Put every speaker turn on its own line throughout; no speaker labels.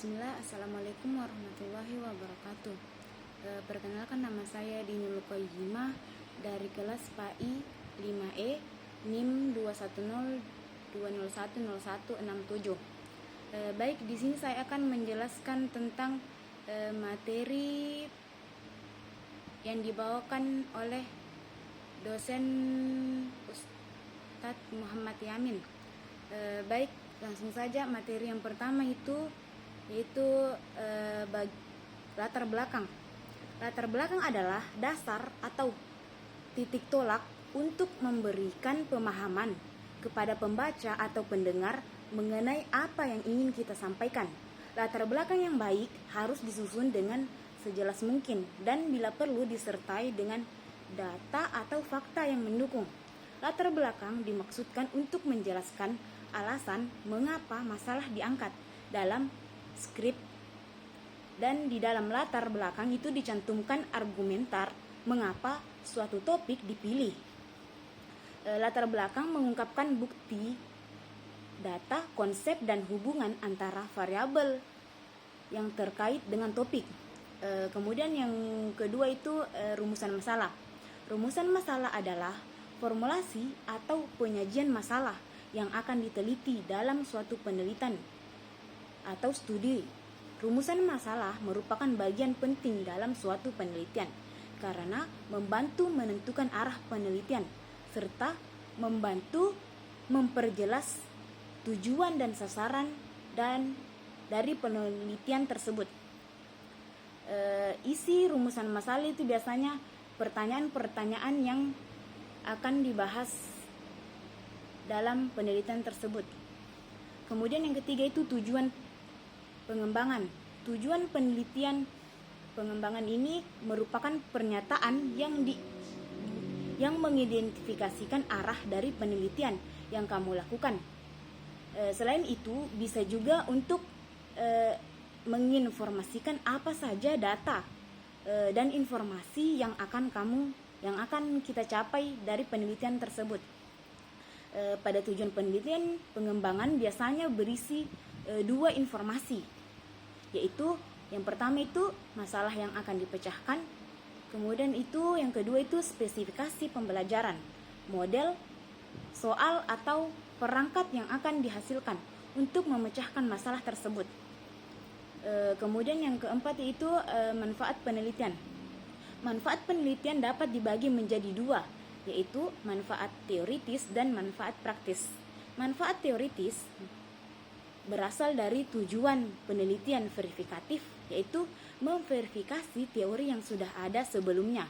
Bismillah, Assalamualaikum warahmatullahi wabarakatuh. Perkenalkan, nama saya Dinul Qayyimah dari kelas PAI 5E NIM 21020100167. Baik, di sini saya akan menjelaskan tentang materi yang dibawakan oleh dosen Ustadz Muhammad Yamin. Baik, langsung saja. Materi yang pertama yaitu latar belakang. Latar belakang adalah dasar atau titik tolak untuk memberikan pemahaman kepada pembaca atau pendengar mengenai apa yang ingin kita sampaikan. Latar belakang yang baik harus disusun dengan sejelas mungkin dan bila perlu disertai dengan data atau fakta yang mendukung. Latar belakang dimaksudkan untuk menjelaskan alasan mengapa masalah diangkat dalam skrip, dan di dalam latar belakang itu dicantumkan argumentar mengapa suatu topik dipilih. Latar belakang mengungkapkan bukti, data, konsep, dan hubungan antara variabel yang terkait dengan topik. Kemudian yang kedua itu rumusan masalah. Rumusan masalah adalah formulasi atau penyajian masalah yang akan diteliti dalam suatu penelitian atau studi. Rumusan masalah merupakan bagian penting dalam suatu penelitian karena membantu menentukan arah penelitian serta membantu memperjelas tujuan dan sasaran dari penelitian tersebut. Isi rumusan masalah itu biasanya pertanyaan-pertanyaan yang akan dibahas dalam penelitian tersebut. Kemudian yang ketiga itu tujuan pengembangan. Tujuan penelitian pengembangan ini merupakan pernyataan yang mengidentifikasikan arah dari penelitian yang kamu lakukan. Selain itu, bisa juga untuk menginformasikan apa saja data dan informasi yang akan kita capai dari penelitian tersebut. Pada tujuan penelitian pengembangan biasanya berisi dua informasi, yaitu yang pertama itu masalah yang akan dipecahkan, kemudian itu yang kedua itu spesifikasi pembelajaran, model, soal atau perangkat yang akan dihasilkan untuk memecahkan masalah tersebut. Kemudian yang keempat yaitu manfaat penelitian. Manfaat penelitian dapat dibagi menjadi dua, yaitu manfaat teoritis dan manfaat praktis. Manfaat teoritis berasal dari tujuan penelitian verifikatif, yaitu memverifikasi teori yang sudah ada sebelumnya.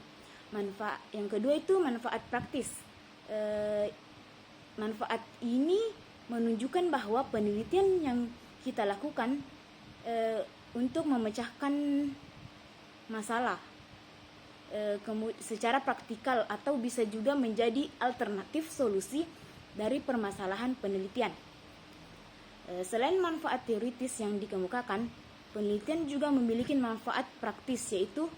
Yang kedua itu manfaat praktis. Manfaat ini menunjukkan bahwa penelitian yang kita lakukan untuk memecahkan masalah secara praktikal atau bisa juga menjadi alternatif solusi dari permasalahan penelitian. Selain manfaat teoritis yang dikemukakan, penelitian juga memiliki manfaat praktis, yaitu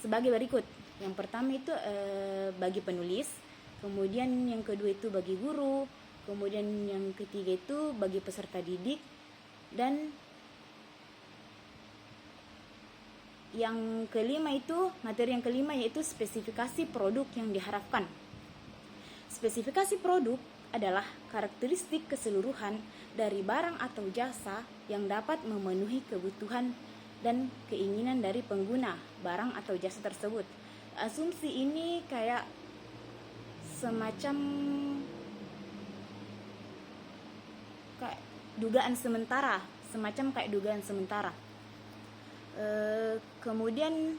sebagai berikut. Yang pertama itu bagi penulis, kemudian yang kedua itu bagi guru, kemudian yang ketiga itu bagi peserta didik, dan materi yang kelima yaitu spesifikasi produk yang diharapkan. Spesifikasi produk adalah karakteristik keseluruhan dari barang atau jasa yang dapat memenuhi kebutuhan dan keinginan dari pengguna barang atau jasa tersebut. Asumsi ini kayak semacam dugaan sementara. Kemudian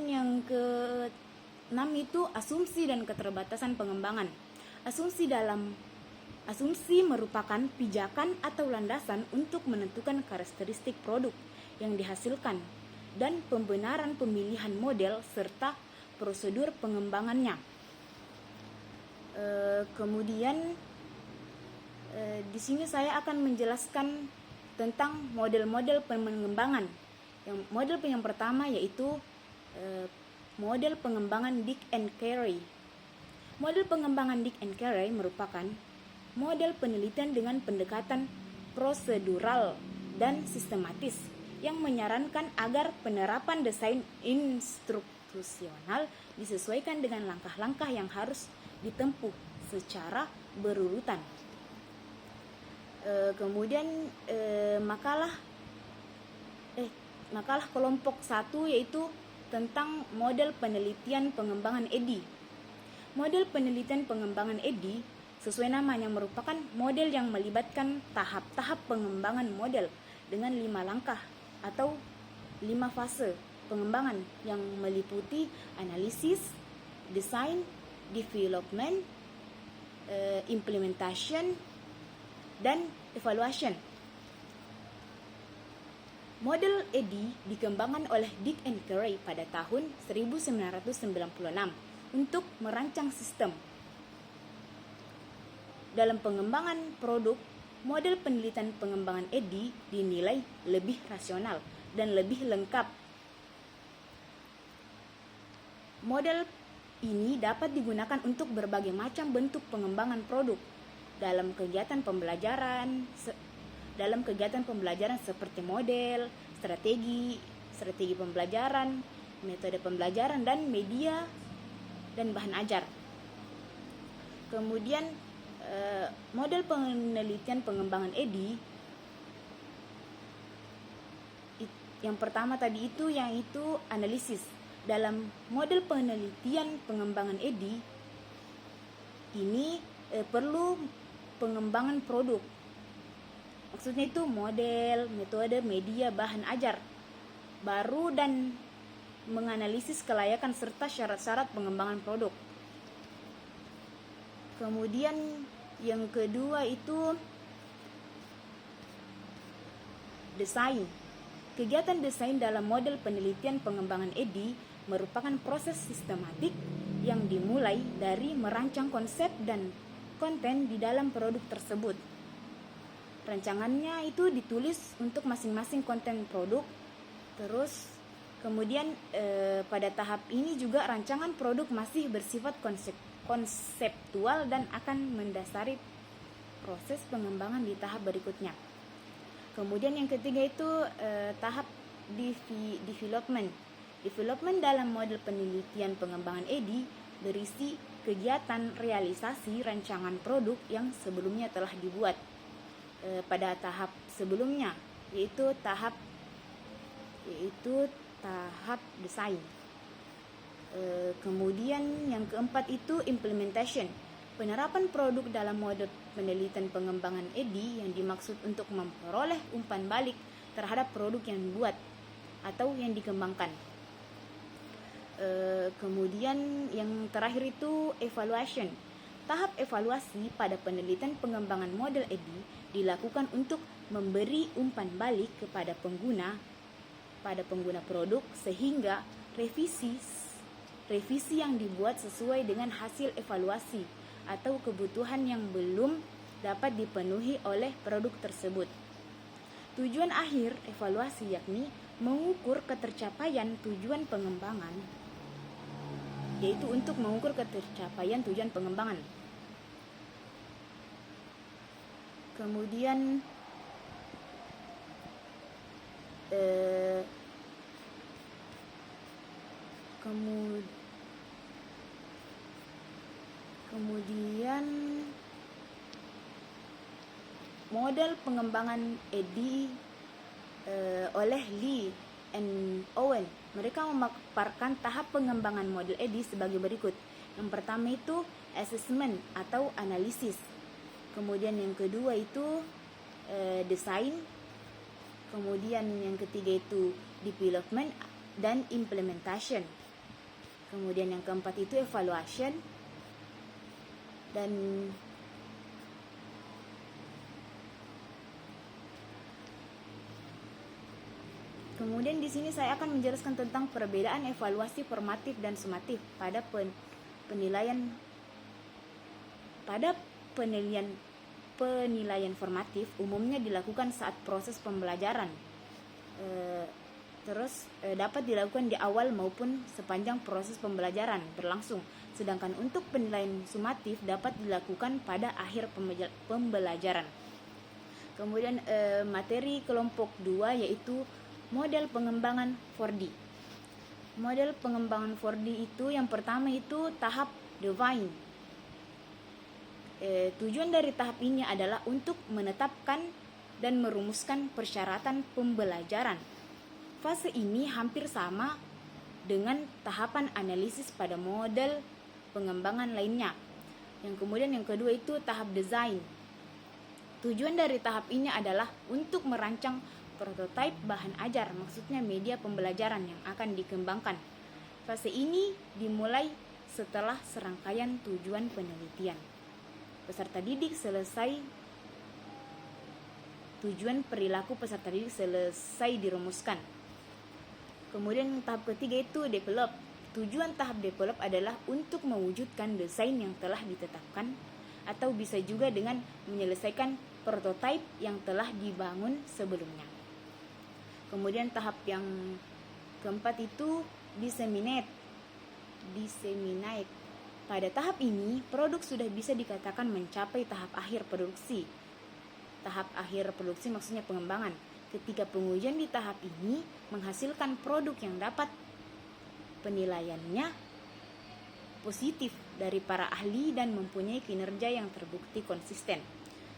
yang ke-6 itu asumsi dan keterbatasan pengembangan. Asumsi merupakan pijakan atau landasan untuk menentukan karakteristik produk yang dihasilkan dan pembenaran pemilihan model serta prosedur pengembangannya. Kemudian di sini saya akan menjelaskan tentang model-model pengembangan. Model yang pertama yaitu model pengembangan Dick and Carey. Model pengembangan Dick and Carey merupakan model penelitian dengan pendekatan prosedural dan sistematis yang menyarankan agar penerapan desain instruksional disesuaikan dengan langkah-langkah yang harus ditempuh secara berurutan. Kemudian makalah kelompok 1 yaitu tentang model penelitian pengembangan EDI. Model penelitian pengembangan EDI sesuai namanya merupakan model yang melibatkan tahap-tahap pengembangan model dengan 5 langkah atau 5 fase pengembangan yang meliputi analisis, design, development, implementation, dan evaluation. Model EDI dikembangkan oleh Dick and Curry pada tahun 1996 untuk merancang sistem. Dalam pengembangan produk, model penelitian pengembangan EDI dinilai lebih rasional dan lebih lengkap. Model ini dapat digunakan untuk berbagai macam bentuk pengembangan produk dalam kegiatan pembelajaran seperti model, strategi pembelajaran, metode pembelajaran, dan media dan bahan ajar. Kemudian model penelitian pengembangan EDI yang pertama tadi itu yaitu analisis. Dalam model penelitian pengembangan EDI ini perlu pengembangan produk. Maksudnya itu model, metode, media, bahan ajar baru dan menganalisis kelayakan serta syarat-syarat pengembangan produk. Kemudian yang kedua itu desain. Kegiatan desain dalam model penelitian pengembangan EDI merupakan proses sistematik yang dimulai dari merancang konsep dan konten di dalam produk tersebut. Rancangannya itu ditulis untuk masing-masing konten produk. Terus kemudian pada tahap ini juga rancangan produk masih bersifat konseptual dan akan mendasari proses pengembangan di tahap berikutnya. Kemudian yang ketiga itu tahap development. Development dalam model penelitian pengembangan EDI berisi kegiatan realisasi rancangan produk yang sebelumnya telah dibuat pada tahap sebelumnya, yaitu tahap desain. Kemudian yang keempat itu implementation. Penerapan produk dalam model penelitian pengembangan EDI yang dimaksud untuk memperoleh umpan balik terhadap produk yang dibuat atau yang dikembangkan. Kemudian yang terakhir itu evaluation. Tahap evaluasi pada penelitian pengembangan model EDI dilakukan untuk memberi umpan balik kepada pengguna produk sehingga revisi yang dibuat sesuai dengan hasil evaluasi atau kebutuhan yang belum dapat dipenuhi oleh produk tersebut. Tujuan akhir evaluasi yakni mengukur ketercapaian tujuan pengembangan, yaitu untuk mengukur ketercapaian tujuan pengembangan. Kemudian model pengembangan EDI oleh Lee and Owen. Mereka memaparkan tahap pengembangan model EDI sebagai berikut. Yang pertama itu assessment atau analisis. Kemudian yang kedua itu desain. Kemudian yang ketiga itu development dan implementation. Kemudian yang keempat itu evaluation. Dan kemudian di sini saya akan menjelaskan tentang perbedaan evaluasi formatif dan sumatif pada penilaian formatif umumnya dilakukan saat proses pembelajaran. Dapat dilakukan di awal maupun sepanjang proses pembelajaran berlangsung. Sedangkan untuk penilaian sumatif dapat dilakukan pada akhir pembelajaran. Kemudian materi kelompok 2 yaitu model pengembangan 4D. Model pengembangan 4D itu yang pertama itu tahap define. Tujuan dari tahap ini adalah untuk menetapkan dan merumuskan persyaratan pembelajaran. Fase ini hampir sama dengan tahapan analisis pada model pengembangan lainnya. Yang kemudian yang kedua itu tahap desain. Tujuan dari tahap ini adalah untuk merancang prototipe bahan ajar, maksudnya media pembelajaran yang akan dikembangkan. Fase ini dimulai setelah serangkaian tujuan penelitian. Peserta didik selesai, tujuan perilaku peserta didik selesai dirumuskan. Kemudian tahap ketiga itu develop. Tujuan tahap develop adalah untuk mewujudkan desain yang telah ditetapkan atau bisa juga dengan menyelesaikan prototipe yang telah dibangun sebelumnya. Kemudian tahap yang keempat itu disseminate. Pada tahap ini, produk sudah bisa dikatakan mencapai tahap akhir produksi. Tahap akhir produksi maksudnya pengembangan. Ketika pengujian di tahap ini menghasilkan produk yang dapat penilaiannya positif dari para ahli dan mempunyai kinerja yang terbukti konsisten.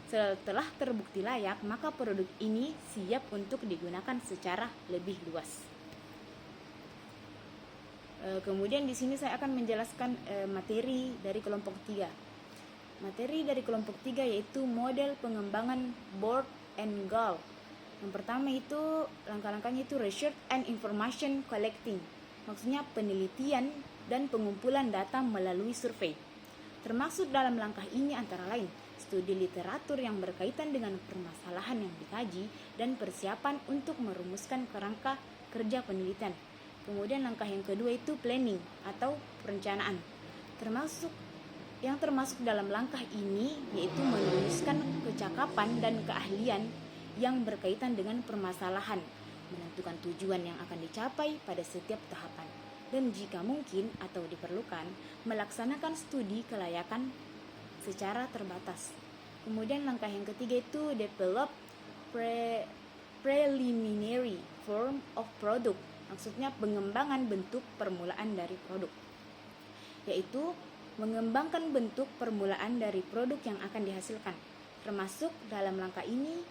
Setelah terbukti layak, maka produk ini siap untuk digunakan secara lebih luas. Kemudian di sini saya akan menjelaskan materi dari kelompok 3. Materi dari kelompok 3 yaitu model pengembangan Board and Goal. Yang pertama itu langkah-langkahnya itu research and information collecting. Maksudnya penelitian dan pengumpulan data melalui survei. Termasuk dalam langkah ini antara lain studi literatur yang berkaitan dengan permasalahan yang dikaji dan persiapan untuk merumuskan kerangka kerja penelitian. Kemudian langkah yang kedua itu planning atau perencanaan. Termasuk dalam langkah ini yaitu menuliskan kecakapan dan keahlian yang berkaitan dengan permasalahan, menentukan tujuan yang akan dicapai pada setiap tahapan, dan jika mungkin atau diperlukan, melaksanakan studi kelayakan secara terbatas. Kemudian langkah yang ketiga itu develop preliminary form of product, maksudnya pengembangan bentuk permulaan dari produk, yaitu mengembangkan bentuk permulaan dari produk yang akan dihasilkan. Termasuk dalam langkah ini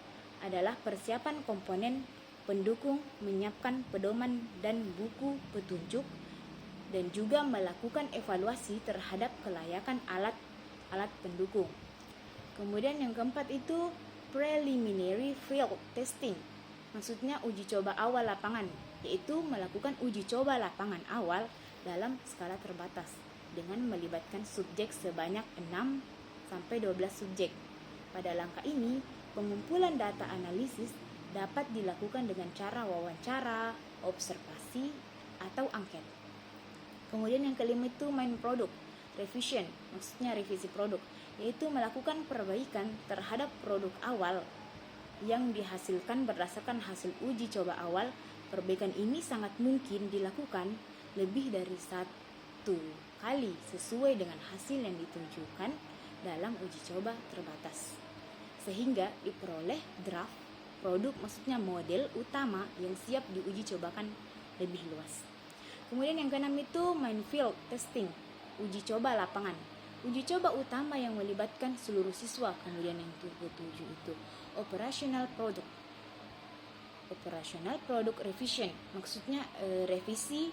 adalah persiapan komponen pendukung, menyiapkan pedoman dan buku petunjuk, dan juga melakukan evaluasi terhadap kelayakan alat pendukung. Kemudian yang keempat itu preliminary field testing, maksudnya uji coba awal lapangan, yaitu melakukan uji coba lapangan awal dalam skala terbatas dengan melibatkan subjek sebanyak 6-12 subjek. Pada langkah ini, pengumpulan data analisis dapat dilakukan dengan cara wawancara, observasi, atau angket. Kemudian yang kelima itu main product revision, maksudnya revisi produk, yaitu melakukan perbaikan terhadap produk awal yang dihasilkan berdasarkan hasil uji coba awal. Perbaikan ini sangat mungkin dilakukan lebih dari satu kali sesuai dengan hasil yang ditujukan dalam uji coba terbatas, sehingga diperoleh draft produk, maksudnya model utama yang siap diuji cobakan lebih luas. Kemudian yang keenam itu main field testing, uji coba lapangan. Uji coba utama yang melibatkan seluruh siswa. Kemudian yang ketujuh itu operational product revision, maksudnya revisi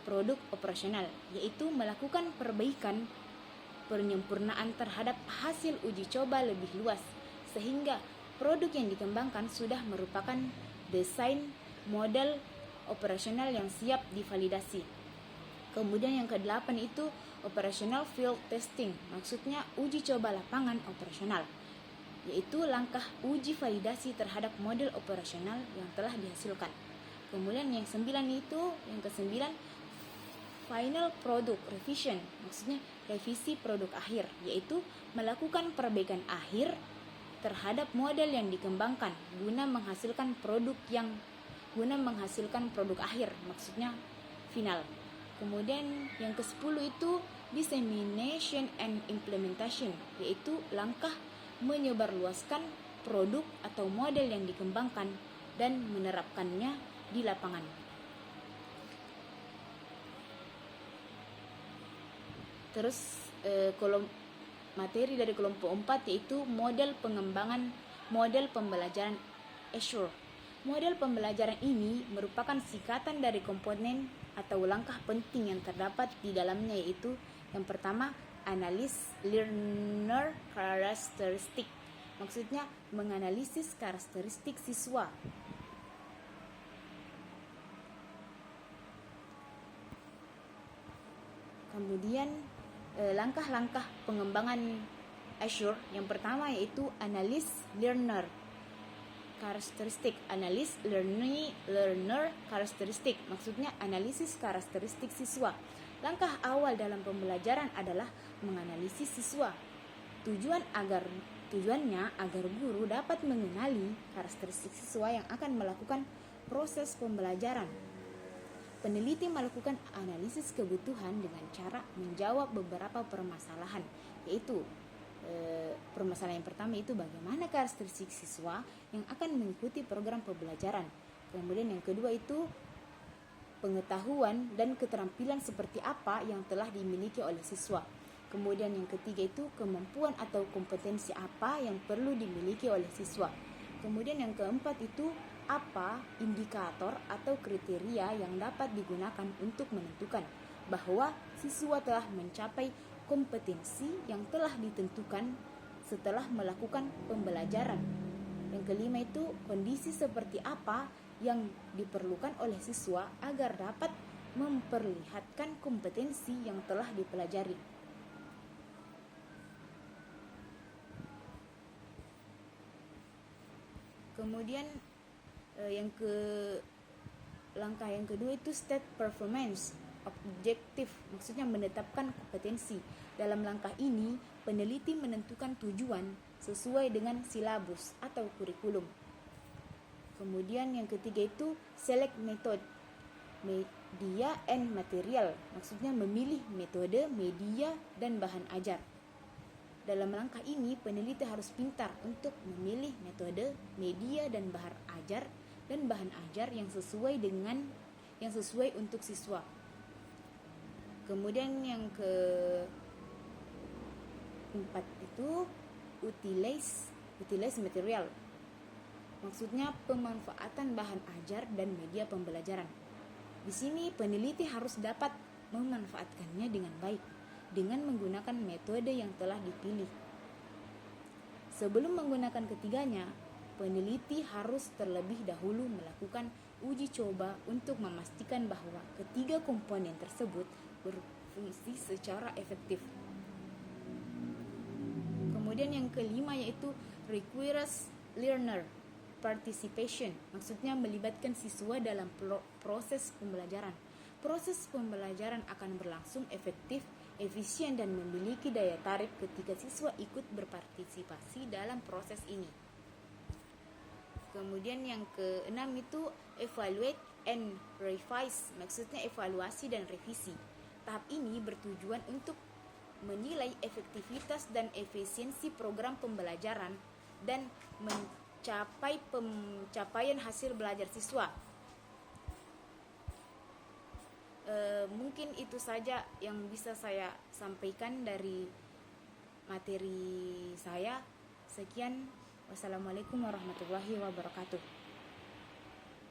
produk operasional, yaitu melakukan perbaikan penyempurnaan terhadap hasil uji coba lebih luas, sehingga produk yang dikembangkan sudah merupakan desain model operasional yang siap divalidasi. Kemudian yang kedelapan itu operational field testing, maksudnya uji coba lapangan operasional, yaitu langkah uji validasi terhadap model operasional yang telah dihasilkan. Kemudian yang kesembilan final product revision, maksudnya revisi produk akhir, yaitu melakukan perbaikan akhir terhadap model yang dikembangkan guna menghasilkan produk akhir, maksudnya final. Kemudian yang ke-10 itu Dissemination and implementation, yaitu langkah menyebarluaskan produk atau model yang dikembangkan dan menerapkannya di lapangan. Terus materi dari kelompok 4 yaitu model pengembangan model pembelajaran Azure. Model pembelajaran ini merupakan singkatan dari komponen atau langkah penting yang terdapat di dalamnya, yaitu yang pertama, analis learner characteristic. Maksudnya menganalisis karakteristik siswa. Kemudian langkah-langkah pengembangan Azure yang pertama yaitu analis learner karakteristik. Analis learner karakteristik maksudnya analisis karakteristik siswa. Langkah awal dalam pembelajaran adalah menganalisis siswa. Tujuannya agar guru dapat mengenali karakteristik siswa yang akan melakukan proses pembelajaran. Peneliti melakukan analisis kebutuhan dengan cara menjawab beberapa permasalahan, yaitu permasalahan yang pertama itu bagaimana karakteristik siswa yang akan mengikuti program pembelajaran. Kemudian yang kedua itu pengetahuan dan keterampilan seperti apa yang telah dimiliki oleh siswa. Kemudian yang ketiga itu kemampuan atau kompetensi apa yang perlu dimiliki oleh siswa. Kemudian yang keempat itu apa indikator atau kriteria yang dapat digunakan untuk menentukan bahwa siswa telah mencapai kompetensi yang telah ditentukan setelah melakukan pembelajaran. Yang kelima itu kondisi seperti apa yang diperlukan oleh siswa agar dapat memperlihatkan kompetensi yang telah dipelajari. Kemudian langkah yang kedua itu state performance objektif, maksudnya menetapkan kompetensi. Dalam langkah ini, peneliti menentukan tujuan sesuai dengan silabus atau kurikulum. Kemudian yang ketiga itu select method, media and material, maksudnya memilih metode, media, dan bahan ajar. Dalam langkah ini, peneliti harus pintar untuk memilih metode, media, dan bahan ajar yang sesuai untuk siswa. Kemudian yang keempat itu utilize material, maksudnya pemanfaatan bahan ajar dan media pembelajaran. Di sini peneliti harus dapat memanfaatkannya dengan baik dengan menggunakan metode yang telah dipilih. Sebelum menggunakan ketiganya, peneliti harus terlebih dahulu melakukan uji coba untuk memastikan bahwa ketiga komponen tersebut berfungsi secara efektif. Kemudian yang kelima yaitu requires learner participation, maksudnya melibatkan siswa dalam proses pembelajaran. Proses pembelajaran akan berlangsung efektif, efisien, dan memiliki daya tarik ketika siswa ikut berpartisipasi dalam proses ini. Kemudian yang keenam itu evaluate and revise, maksudnya evaluasi dan revisi. Tahap ini bertujuan untuk menilai efektivitas dan efisiensi program pembelajaran dan mencapai pencapaian hasil belajar siswa. Mungkin itu saja yang bisa saya sampaikan dari materi saya. Sekian, wassalamualaikum warahmatullahi wabarakatuh.